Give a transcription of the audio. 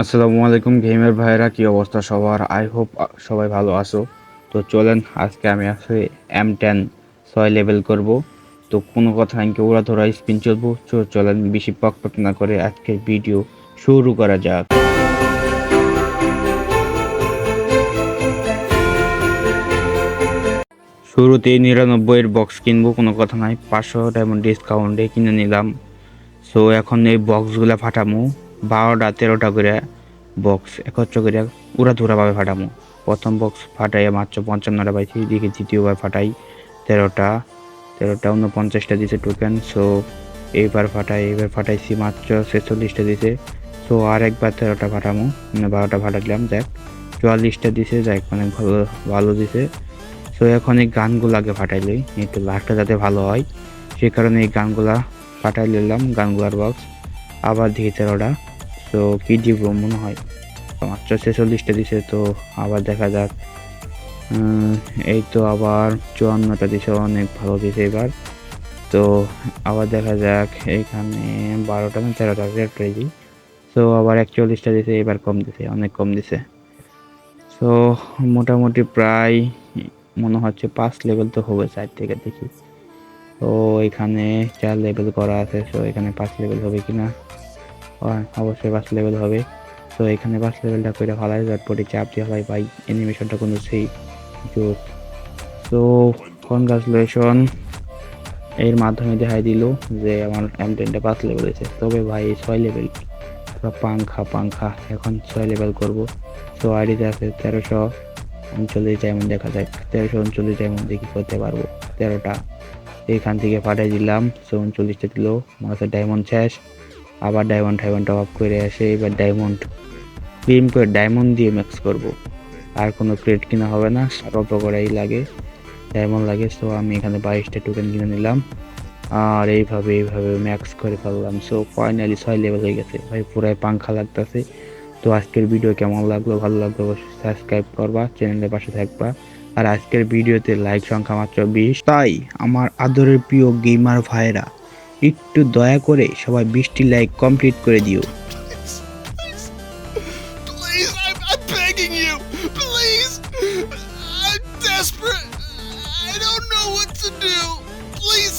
আসসালামু আলাইকুম গেমার ভাইরা, কি অবস্থা সবার? আই হোপ সবাই ভালো আছো। তো চলেন আজকে আমি আসলে M10 6 লেভেল করব। তো কোনো কথা নাই, ওরা ধরা স্পিন চলবো। চলেন বেশি পকপক না করে আজকের ভিডিও শুরু করা যাক। শুরুতেই 99 এর বক্স কিনবো, কোনো কথা নাই। 500 ডায়মন্ড ডিসকাউন্টে কিনে নিলাম। সো এখন এই বক্সগুলা ফাটামু 12টা 13টা করে বক্স একত্র করে উড়াধুরাভাবে ফাটামু। প্রথম বক্স ফাটাই মাত্র 55টা পাইছি, দিকে দ্বিতীয়বার ফাটাই 13টা 49টা দিছে টোকেন। সো এইবার ফাটাইছি মাত্র 46টা দিছে। সো আর একবার 13টা ফাটামু, মানে 12টা ফাটাইলাম, দেখ 44টা দিছে, যাই মানে ভালো ভালো দিছে। সো এখন এই গানগুলো আগে ফাটাইলেই একটু লাখটা যাতে ভালো হয়, সেই কারণে এই গানগুলা ফাটাই নিলাম, গানগুলার বক্স। আবার দিকে 13টা। সো কি দিব মনে হয় মাত্র 46টা দিছে। তো আবার দেখা যাক। এই তো আবার 54টা দিছে, অনেক ভালো দিছে এবার। তো আবার দেখা যাক এখানে 12টা না 13টা রেড ক্রেজি। সো আবার 41টা দিছে, এবার কম দিছে, অনেক কম দিছে। সো মোটামুটি প্রায় মনে হচ্ছে 5 লেভেল তো হবে সাইড থেকে দেখি। তো এখানে 4 লেভেল করা আছে। সো এখানে 5 লেভেল হবে কিনা? অবশ্যই 5 লেভেল হবে। তো এখানে 5 লেভেলটা করে ফেলাই, ঝটপটি চাপ দিয়ে ফেলাই ভাই। অ্যানিমেশনটা কোনো সেই জোস। সো কনগ্রাচুলেশন, এর মাধ্যমে দেখাই দিল যে আমার M10টা 5 লেভেল হয়েছে। তবে ভাই 6 লেভেল পুরো পাংখা পাংখা। এখন 6 লেভেল করব। সো আইডিতে আছে 1339 ডায়মন্ড, দেখা যাক 1339 ডায়মন্ড দিয়ে কি করতে পারবো। 13টা এখান থেকে পাঠিয়ে দিলাম। সো 39টা দিল, মাসে ডায়মন্ড শেষ। আবার ডায়মন্ড অফ করে আসে, এবার ডায়মন্ড ক্লেম করে ডায়মন্ড দিয়ে ম্যাক্স করব। আর কোনো ক্রেড কিনা হবে না, অল্প করেই লাগে, ডায়মন্ড লাগে। সো আমি এখানে 22টা টোকেন কিনে নিলাম, আর এইভাবে ম্যাক্স করে ফেললাম। সো ফাইনালি 6 লেভেল হয়ে গেছে ভাই, পুরাই পাংখা লাগতেছে। তো আজকের ভিডিও কেমন লাগলো? ভালো লাগলো অবশ্যই সাবস্ক্রাইব করবা, চ্যানেলের পাশে থাকবা। আর আজকের ভিডিওতে লাইক সংখ্যা মাত্র 20, তাই আমার আদরের প্রিয় গেমার ভাইরা একটু দয়া করে সবাই 20টি লাইক কমপ্লিট করে দিও। Please, I'm begging you. Please. I'm desperate. I don't know what to do. Please